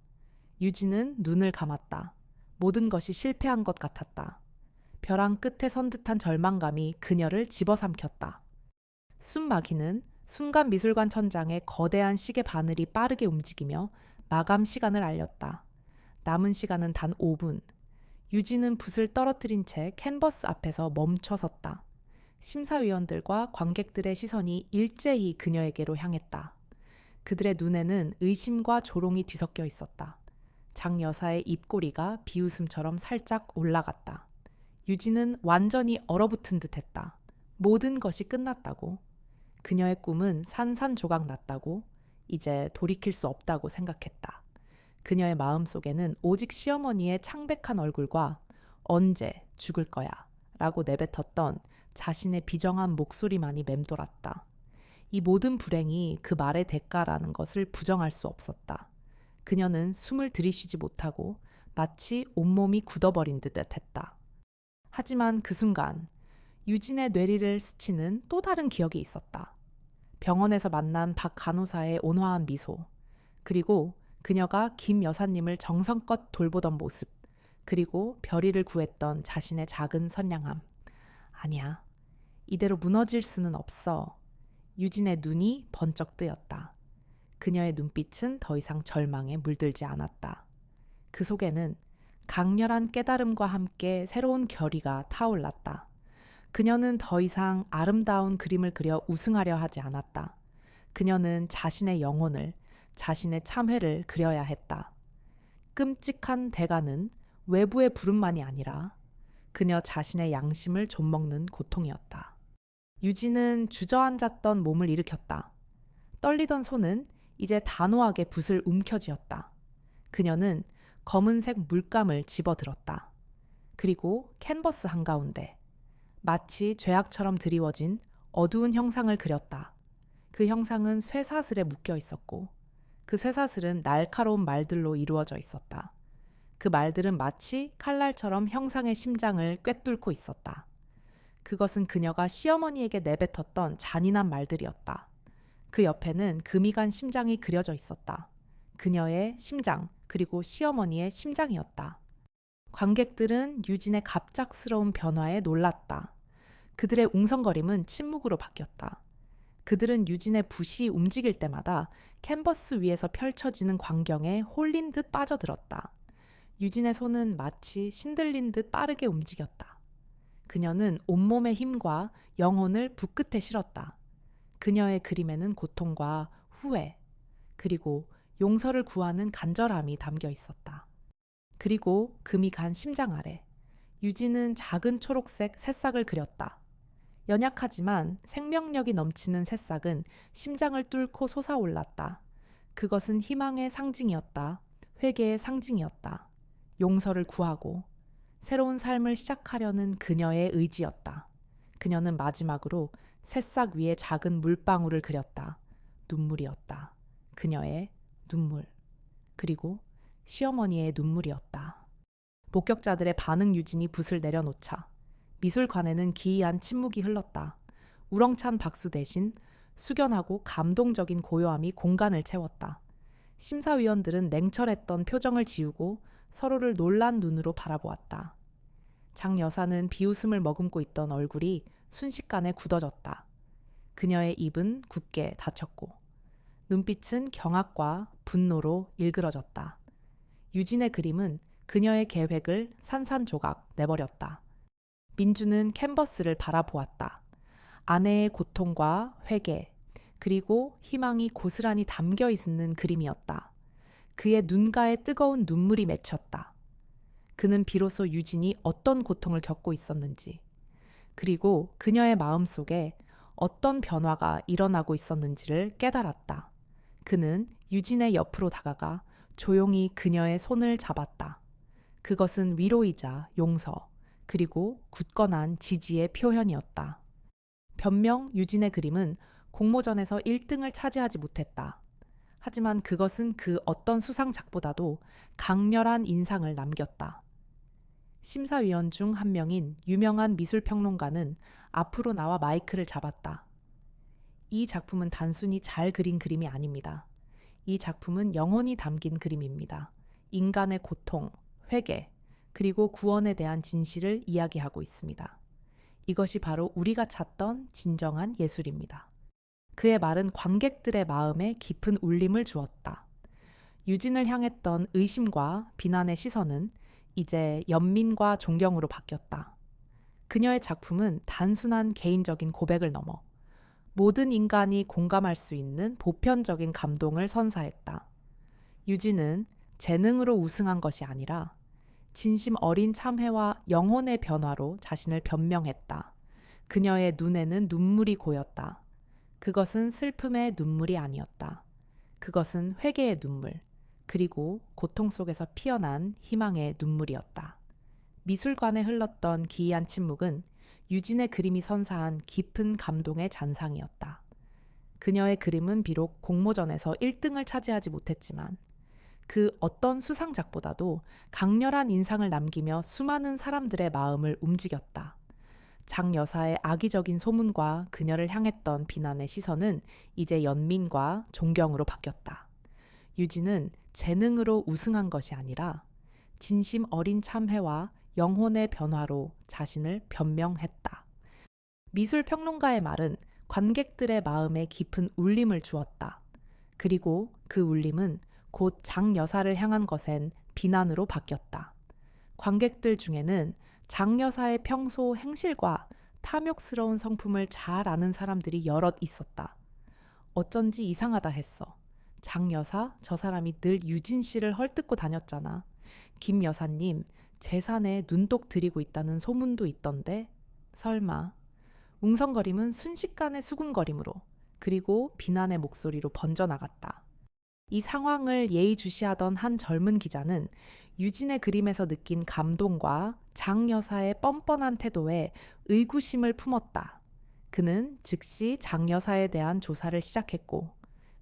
유진은 눈을 감았다. 모든 것이 실패한 것 같았다. 벼랑 끝에 선 듯한 절망감이 그녀를 집어삼켰다. 숨막히는 순간 미술관 천장의 거대한 시계 바늘이 빠르게 움직이며 마감 시간을 알렸다. 남은 시간은 단 5분. 유진은 붓을 떨어뜨린 채 캔버스 앞에서 멈춰 섰다. 심사위원들과 관객들의 시선이 일제히 그녀에게로 향했다. 그들의 눈에는 의심과 조롱이 뒤섞여 있었다. 장 여사의 입꼬리가 비웃음처럼 살짝 올라갔다. 유진은 완전히 얼어붙은 듯했다. 모든 것이 끝났다고. 그녀의 꿈은 산산조각 났다고. 이제 돌이킬 수 없다고 생각했다. 그녀의 마음속에는 오직 시어머니의 창백한 얼굴과 언제 죽을 거야 라고 내뱉었던 자신의 비정한 목소리만이 맴돌았다. 이 모든 불행이 그 말의 대가라는 것을 부정할 수 없었다. 그녀는 숨을 들이쉬지 못하고 마치 온몸이 굳어버린 듯 했다. 하지만 그 순간 유진의 뇌리를 스치는 또 다른 기억이 있었다. 병원에서 만난 박 간호사의 온화한 미소, 그리고 그녀가 김 여사님을 정성껏 돌보던 모습, 그리고 별이를 구했던 자신의 작은 선량함. 아니야, 이대로 무너질 수는 없어. 유진의 눈이 번쩍 뜨였다. 그녀의 눈빛은 더 이상 절망에 물들지 않았다. 그 속에는 강렬한 깨달음과 함께 새로운 결의가 타올랐다. 그녀는 더 이상 아름다운 그림을 그려 우승하려 하지 않았다. 그녀는 자신의 영혼을, 자신의 참회를 그려야 했다. 끔찍한 대가는 외부의 부름만이 아니라 그녀 자신의 양심을 좀먹는 고통이었다. 유진은 주저앉았던 몸을 일으켰다. 떨리던 손은 이제 단호하게 붓을 움켜쥐었다. 그녀는 검은색 물감을 집어들었다. 그리고 캔버스 한가운데 마치 죄악처럼 드리워진 어두운 형상을 그렸다. 그 형상은 쇠사슬에 묶여 있었고 그 쇠사슬은 날카로운 말들로 이루어져 있었다. 그 말들은 마치 칼날처럼 형상의 심장을 꿰뚫고 있었다. 그것은 그녀가 시어머니에게 내뱉었던 잔인한 말들이었다. 그 옆에는 금이 간 심장이 그려져 있었다. 그녀의 심장, 그리고 시어머니의 심장이었다. 관객들은 유진의 갑작스러운 변화에 놀랐다. 그들의 웅성거림은 침묵으로 바뀌었다. 그들은 유진의 붓이 움직일 때마다 캔버스 위에서 펼쳐지는 광경에 홀린 듯 빠져들었다. 유진의 손은 마치 신들린 듯 빠르게 움직였다. 그녀는 온몸의 힘과 영혼을 붓 끝에 실었다. 그녀의 그림에는 고통과 후회, 그리고 용서를 구하는 간절함이 담겨 있었다. 그리고 금이 간 심장 아래 유진은 작은 초록색 새싹을 그렸다. 연약하지만 생명력이 넘치는 새싹은 심장을 뚫고 솟아올랐다. 그것은 희망의 상징이었다. 회개의 상징이었다. 용서를 구하고 새로운 삶을 시작하려는 그녀의 의지였다. 그녀는 마지막으로 새싹 위에 작은 물방울을 그렸다. 눈물이었다. 그녀의 눈물. 그리고 시어머니의 눈물이었다. 목격자들의 반응 유진이 붓을 내려놓자 미술관에는 기이한 침묵이 흘렀다. 우렁찬 박수 대신 숙연하고 감동적인 고요함이 공간을 채웠다. 심사위원들은 냉철했던 표정을 지우고 서로를 놀란 눈으로 바라보았다. 장 여사는 비웃음을 머금고 있던 얼굴이 순식간에 굳어졌다. 그녀의 입은 굳게 닫혔고 눈빛은 경악과 분노로 일그러졌다. 유진의 그림은 그녀의 계획을 산산조각 내버렸다. 민주는 캔버스를 바라보았다. 아내의 고통과 회개, 그리고 희망이 고스란히 담겨 있는 그림이었다. 그의 눈가에 뜨거운 눈물이 맺혔다. 그는 비로소 유진이 어떤 고통을 겪고 있었는지, 그리고 그녀의 마음속에 어떤 변화가 일어나고 있었는지를 깨달았다. 그는 유진의 옆으로 다가가 조용히 그녀의 손을 잡았다. 그것은 위로이자 용서, 그리고 굳건한 지지의 표현이었다. 변명 유진의 그림은 공모전에서 1등을 차지하지 못했다. 하지만 그것은 그 어떤 수상작보다도 강렬한 인상을 남겼다. 심사위원 중 한 명인 유명한 미술평론가는 앞으로 나와 마이크를 잡았다. 이 작품은 단순히 잘 그린 그림이 아닙니다. 이 작품은 영혼이 담긴 그림입니다. 인간의 고통, 회개, 그리고 구원에 대한 진실을 이야기하고 있습니다. 이것이 바로 우리가 찾던 진정한 예술입니다. 그의 말은 관객들의 마음에 깊은 울림을 주었다. 유진을 향했던 의심과 비난의 시선은 이제 연민과 존경으로 바뀌었다. 그녀의 작품은 단순한 개인적인 고백을 넘어 모든 인간이 공감할 수 있는 보편적인 감동을 선사했다. 유진은 재능으로 우승한 것이 아니라 진심 어린 참회와 영혼의 변화로 자신을 변명했다. 그녀의 눈에는 눈물이 고였다. 그것은 슬픔의 눈물이 아니었다. 그것은 회개의 눈물, 그리고 고통 속에서 피어난 희망의 눈물이었다. 미술관에 흘렀던 기이한 침묵은 유진의 그림이 선사한 깊은 감동의 잔상이었다. 그녀의 그림은 비록 공모전에서 1등을 차지하지 못했지만 그 어떤 수상작보다도 강렬한 인상을 남기며 수많은 사람들의 마음을 움직였다. 장 여사의 악의적인 소문과 그녀를 향했던 비난의 시선은 이제 연민과 존경으로 바뀌었다. 유진은 재능으로 우승한 것이 아니라 진심 어린 참회와 영혼의 변화로 자신을 변명했다. 미술 평론가의 말은 관객들의 마음에 깊은 울림을 주었다. 그리고 그 울림은 곧 장 여사를 향한 것엔 비난으로 바뀌었다. 관객들 중에는 장 여사의 평소 행실과 탐욕스러운 성품을 잘 아는 사람들이 여럿 있었다. 어쩐지 이상하다 했어. 장 여사, 저 사람이 늘 유진 씨를 헐뜯고 다녔잖아. 김 여사님, 재산에 눈독 들이고 있다는 소문도 있던데. 설마. 웅성거림은 순식간에 수군거림으로, 그리고 비난의 목소리로 번져나갔다. 이 상황을 예의주시하던 한 젊은 기자는 유진의 그림에서 느낀 감동과 장 여사의 뻔뻔한 태도에 의구심을 품었다. 그는 즉시 장 여사에 대한 조사를 시작했고,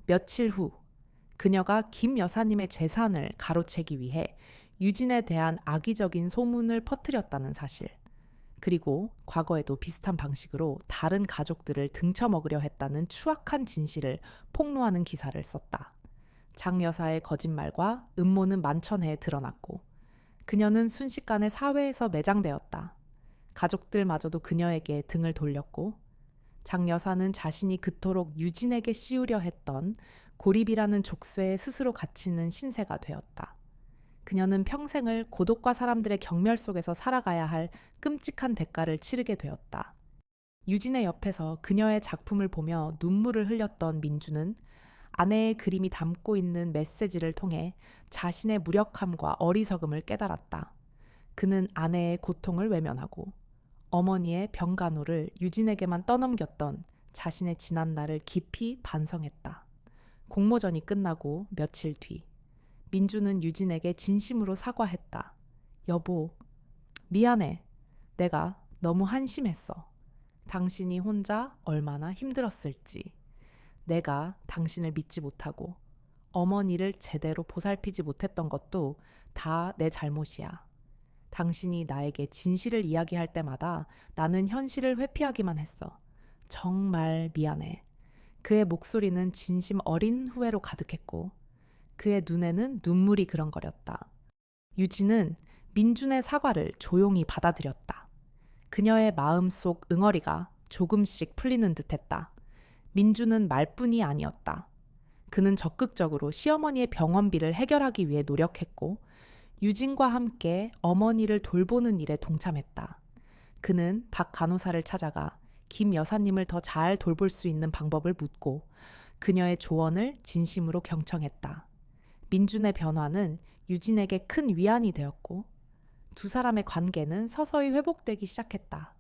며칠 후 그녀가 김 여사님의 재산을 가로채기 위해 유진에 대한 악의적인 소문을 퍼뜨렸다는 사실, 그리고 과거에도 비슷한 방식으로 다른 가족들을 등쳐먹으려 했다는 추악한 진실을 폭로하는 기사를 썼다. 장 여사의 거짓말과 음모는 만천해에 드러났고, 그녀는 순식간에 사회에서 매장되었다. 가족들마저도 그녀에게 등을 돌렸고, 장 여사는 자신이 그토록 유진에게 씌우려 했던 고립이라는 족쇄에 스스로 갇히는 신세가 되었다. 그녀는 평생을 고독과 사람들의 경멸 속에서 살아가야 할 끔찍한 대가를 치르게 되었다. 유진의 옆에서 그녀의 작품을 보며 눈물을 흘렸던 민주는 아내의 그림이 담고 있는 메시지를 통해 자신의 무력함과 어리석음을 깨달았다. 그는 아내의 고통을 외면하고 어머니의 병간호를 유진에게만 떠넘겼던 자신의 지난날을 깊이 반성했다. 공모전이 끝나고 며칠 뒤, 민주는 유진에게 진심으로 사과했다. 여보, 미안해. 내가 너무 한심했어. 당신이 혼자 얼마나 힘들었을지. 내가 당신을 믿지 못하고 어머니를 제대로 보살피지 못했던 것도 다 내 잘못이야. 당신이 나에게 진실을 이야기할 때마다 나는 현실을 회피하기만 했어. 정말 미안해. 그의 목소리는 진심 어린 후회로 가득했고, 그의 눈에는 눈물이 그렁거렸다. 유진은 민준의 사과를 조용히 받아들였다. 그녀의 마음속 응어리가 조금씩 풀리는 듯했다. 민준은 말뿐이 아니었다. 그는 적극적으로 시어머니의 병원비를 해결하기 위해 노력했고, 유진과 함께 어머니를 돌보는 일에 동참했다. 그는 박 간호사를 찾아가 김 여사님을 더 잘 돌볼 수 있는 방법을 묻고 그녀의 조언을 진심으로 경청했다. 민준의 변화는 유진에게 큰 위안이 되었고, 두 사람의 관계는 서서히 회복되기 시작했다.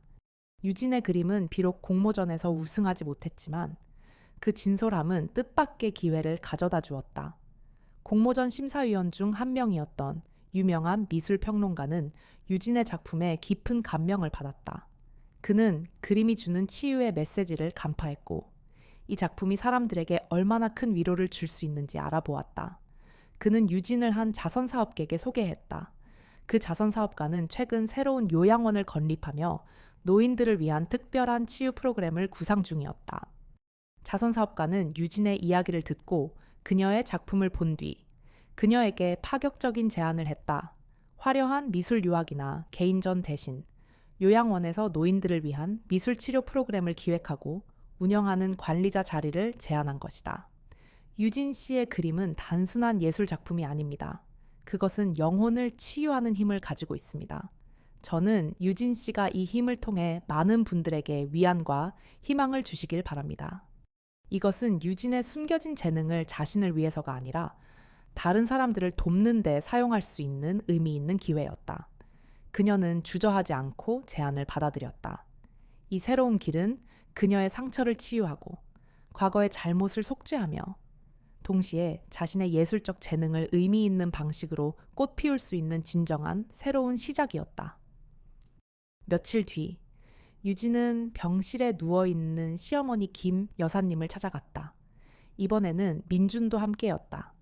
유진의 그림은 비록 공모전에서 우승하지 못했지만 그 진솔함은 뜻밖의 기회를 가져다 주었다. 공모전 심사위원 중 한 명이었던 유명한 미술평론가는 유진의 작품에 깊은 감명을 받았다. 그는 그림이 주는 치유의 메시지를 간파했고, 이 작품이 사람들에게 얼마나 큰 위로를 줄 수 있는지 알아보았다. 그는 유진을 한 자선사업가에게 소개했다. 그 자선사업가는 최근 새로운 요양원을 건립하며 노인들을 위한 특별한 치유 프로그램을 구상 중이었다. 자선사업가는 유진의 이야기를 듣고 그녀의 작품을 본 뒤 그녀에게 파격적인 제안을 했다. 화려한 미술 유학이나 개인전 대신 요양원에서 노인들을 위한 미술 치료 프로그램을 기획하고 운영하는 관리자 자리를 제안한 것이다. 유진 씨의 그림은 단순한 예술 작품이 아닙니다. 그것은 영혼을 치유하는 힘을 가지고 있습니다. 저는 유진 씨가 이 힘을 통해 많은 분들에게 위안과 희망을 주시길 바랍니다. 이것은 유진의 숨겨진 재능을 자신을 위해서가 아니라 다른 사람들을 돕는 데 사용할 수 있는 의미 있는 기회였다. 그녀는 주저하지 않고 제안을 받아들였다. 이 새로운 길은 그녀의 상처를 치유하고 과거의 잘못을 속죄하며 동시에 자신의 예술적 재능을 의미 있는 방식으로 꽃 피울 수 있는 진정한 새로운 시작이었다. 며칠 뒤, 유진은 병실에 누워있는 시어머니 김 여사님을 찾아갔다. 이번에는 민준도 함께였다.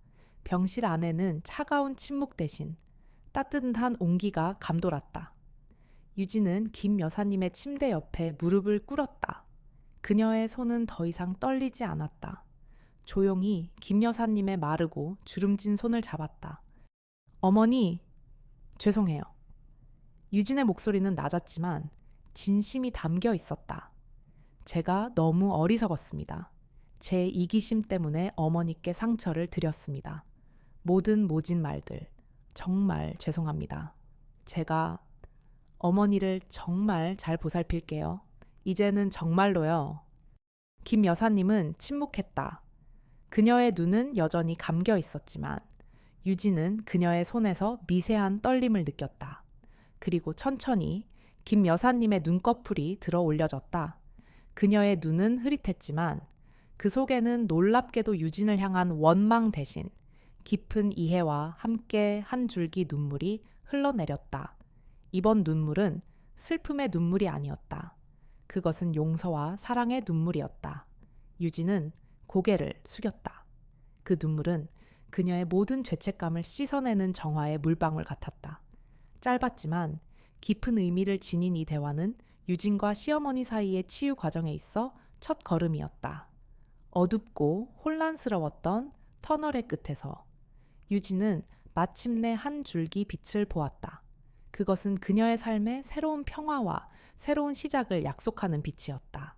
병실 안에는 차가운 침묵 대신 따뜻한 온기가 감돌았다. 유진은 김 여사님의 침대 옆에 무릎을 꿇었다. 그녀의 손은 더 이상 떨리지 않았다. 조용히 김 여사님의 마르고 주름진 손을 잡았다. 어머니, 죄송해요. 유진의 목소리는 낮았지만 진심이 담겨 있었다. 제가 너무 어리석었습니다. 제 이기심 때문에 어머니께 상처를 드렸습니다. 모든 모진 말들, 정말 죄송합니다. 제가 어머니를 정말 잘 보살필게요. 이제는 정말로요. 김 여사님은 침묵했다. 그녀의 눈은 여전히 감겨 있었지만 유진은 그녀의 손에서 미세한 떨림을 느꼈다. 그리고 천천히 김 여사님의 눈꺼풀이 들어 올려졌다. 그녀의 눈은 흐릿했지만 그 속에는 놀랍게도 유진을 향한 원망 대신 깊은 이해와 함께 한 줄기 눈물이 흘러내렸다. 이번 눈물은 슬픔의 눈물이 아니었다. 그것은 용서와 사랑의 눈물이었다. 유진은 고개를 숙였다. 그 눈물은 그녀의 모든 죄책감을 씻어내는 정화의 물방울 같았다. 짧았지만 깊은 의미를 지닌 이 대화는 유진과 시어머니 사이의 치유 과정에 있어 첫 걸음이었다. 어둡고 혼란스러웠던 터널의 끝에서 유진은 마침내 한 줄기 빛을 보았다. 그것은 그녀의 삶에 새로운 평화와 새로운 시작을 약속하는 빛이었다.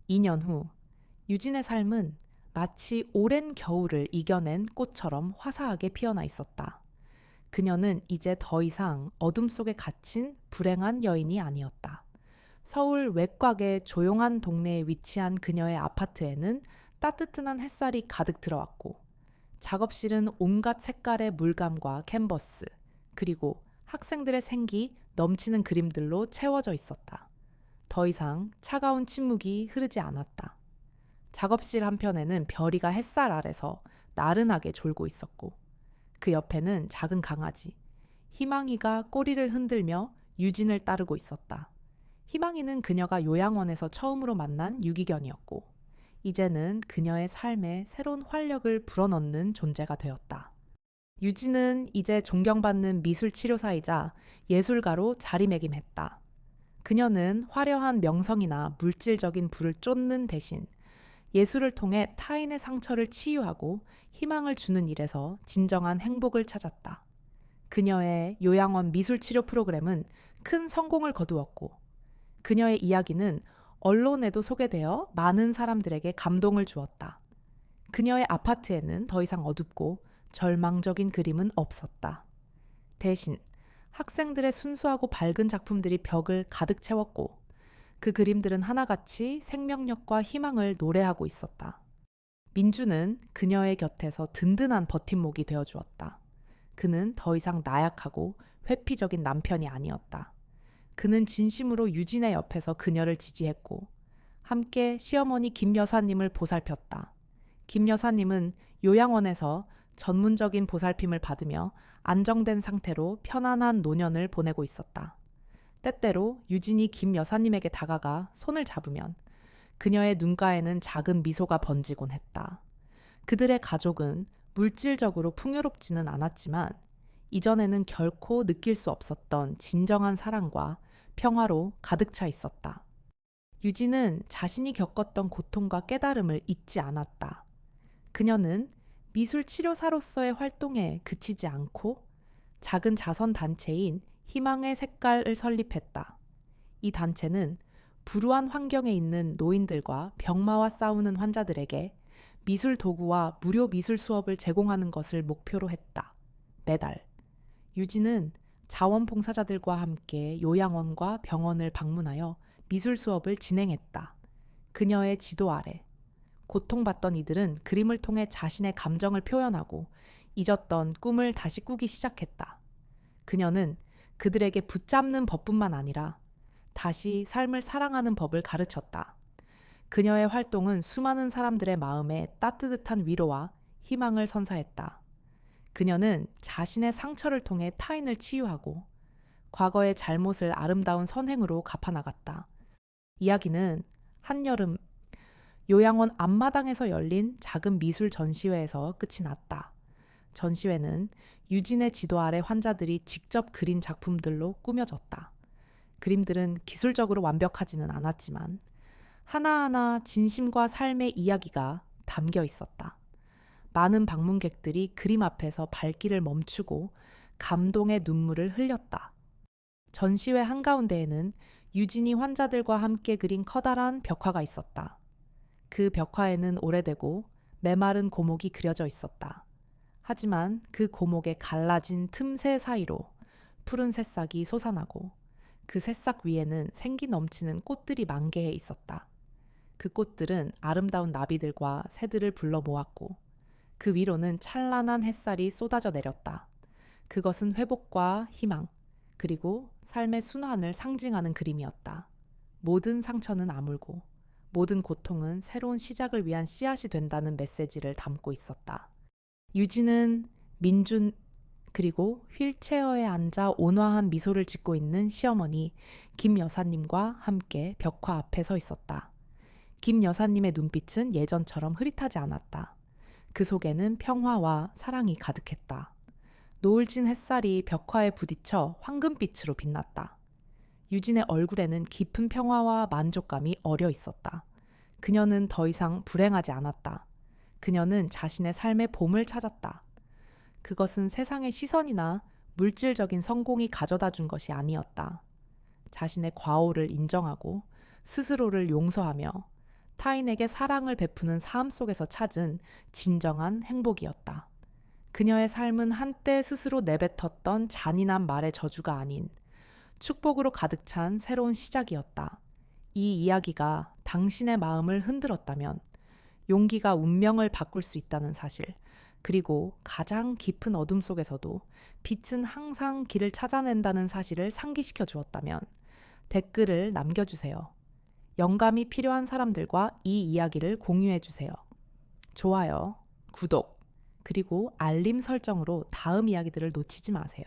2년 후 유진의 삶은 마치 오랜 겨울을 이겨낸 꽃처럼 화사하게 피어나 있었다. 그녀는 이제 더 이상 어둠 속에 갇힌 불행한 여인이 아니었다. 서울 외곽의 조용한 동네에 위치한 그녀의 아파트에는 따뜻한 햇살이 가득 들어왔고 작업실은 온갖 색깔의 물감과 캔버스, 그리고 학생들의 생기 넘치는 그림들로 채워져 있었다. 더 이상 차가운 침묵이 흐르지 않았다. 작업실 한편에는 별이가 햇살 아래서 나른하게 졸고 있었고 그 옆에는 작은 강아지, 희망이가 꼬리를 흔들며 유진을 따르고 있었다. 희망이는 그녀가 요양원에서 처음으로 만난 유기견이었고 이제는 그녀의 삶에 새로운 활력을 불어넣는 존재가 되었다. 유진은 이제 존경받는 미술 치료사이자 예술가로 자리매김했다. 그녀는 화려한 명성이나 물질적인 부를 쫓는 대신 예술을 통해 타인의 상처를 치유하고 희망을 주는 일에서 진정한 행복을 찾았다. 그녀의 요양원 미술 치료 프로그램은 큰 성공을 거두었고 그녀의 이야기는 언론에도 소개되어 많은 사람들에게 감동을 주었다. 그녀의 아파트에는 더 이상 어둡고 절망적인 그림은 없었다. 대신 학생들의 순수하고 밝은 작품들이 벽을 가득 채웠고 그 그림들은 하나같이 생명력과 희망을 노래하고 있었다. 민주는 그녀의 곁에서 든든한 버팀목이 되어주었다. 그는 더 이상 나약하고 회피적인 남편이 아니었다. 그는 진심으로 유진의 옆에서 그녀를 지지했고 함께 시어머니 김 여사님을 보살폈다. 김 여사님은 요양원에서 전문적인 보살핌을 받으며 안정된 상태로 편안한 노년을 보내고 있었다. 때때로 유진이 김 여사님에게 다가가 손을 잡으면 그녀의 눈가에는 작은 미소가 번지곤 했다. 그들의 가족은 물질적으로 풍요롭지는 않았지만 이전에는 결코 느낄 수 없었던 진정한 사랑과 평화로 가득 차 있었다. 유진은 자신이 겪었던 고통과 깨달음을 잊지 않았다. 그녀는 미술 치료사로서의 활동에 그치지 않고 작은 자선 단체인 희망의 색깔을 설립했다. 이 단체는 불우한 환경에 있는 노인들과 병마와 싸우는 환자들에게 미술 도구와 무료 미술 수업을 제공하는 것을 목표로 했다. 매달 유진은 자원봉사자들과 함께 요양원과 병원을 방문하여 미술 수업을 진행했다. 그녀의 지도 아래 고통받던 이들은 그림을 통해 자신의 감정을 표현하고 잊었던 꿈을 다시 꾸기 시작했다. 그녀는 그들에게 붙잡는 법뿐만 아니라 다시 삶을 사랑하는 법을 가르쳤다. 그녀의 활동은 수많은 사람들의 마음에 따뜻한 위로와 희망을 선사했다. 그녀는 자신의 상처를 통해 타인을 치유하고 과거의 잘못을 아름다운 선행으로 갚아나갔다. 이야기는 한여름 요양원 앞마당에서 열린 작은 미술 전시회에서 끝이 났다. 전시회는 유진의 지도 아래 환자들이 직접 그린 작품들로 꾸며졌다. 그림들은 기술적으로 완벽하지는 않았지만 하나하나 진심과 삶의 이야기가 담겨 있었다. 많은 방문객들이 그림 앞에서 발길을 멈추고 감동의 눈물을 흘렸다. 전시회 한가운데에는 유진이 환자들과 함께 그린 커다란 벽화가 있었다. 그 벽화에는 오래되고 메마른 고목이 그려져 있었다. 하지만 그 고목의 갈라진 틈새 사이로 푸른 새싹이 솟아나고 그 새싹 위에는 생기 넘치는 꽃들이 만개해 있었다. 그 꽃들은 아름다운 나비들과 새들을 불러 모았고 그 위로는 찬란한 햇살이 쏟아져 내렸다. 그것은 회복과 희망, 그리고 삶의 순환을 상징하는 그림이었다. 모든 상처는 아물고 모든 고통은 새로운 시작을 위한 씨앗이 된다는 메시지를 담고 있었다. 유진은 민준 그리고 휠체어에 앉아 온화한 미소를 짓고 있는 시어머니 김 여사님과 함께 벽화 앞에 서 있었다. 김 여사님의 눈빛은 예전처럼 흐릿하지 않았다. 그 속에는 평화와 사랑이 가득했다. 노을진 햇살이 벽화에 부딪혀 황금빛으로 빛났다. 유진의 얼굴에는 깊은 평화와 만족감이 어려 있었다. 그녀는 더 이상 불행하지 않았다. 그녀는 자신의 삶의 봄을 찾았다. 그것은 세상의 시선이나 물질적인 성공이 가져다 준 것이 아니었다. 자신의 과오를 인정하고 스스로를 용서하며 타인에게 사랑을 베푸는 삶 속에서 찾은 진정한 행복이었다. 그녀의 삶은 한때 스스로 내뱉었던 잔인한 말의 저주가 아닌 축복으로 가득 찬 새로운 시작이었다. 이 이야기가 당신의 마음을 흔들었다면 용기가 운명을 바꿀 수 있다는 사실, 그리고 가장 깊은 어둠 속에서도 빛은 항상 길을 찾아낸다는 사실을 상기시켜 주었다면 댓글을 남겨주세요. 영감이 필요한 사람들과 이 이야기를 공유해 주세요. 좋아요, 구독, 그리고 알림 설정으로 다음 이야기들을 놓치지 마세요.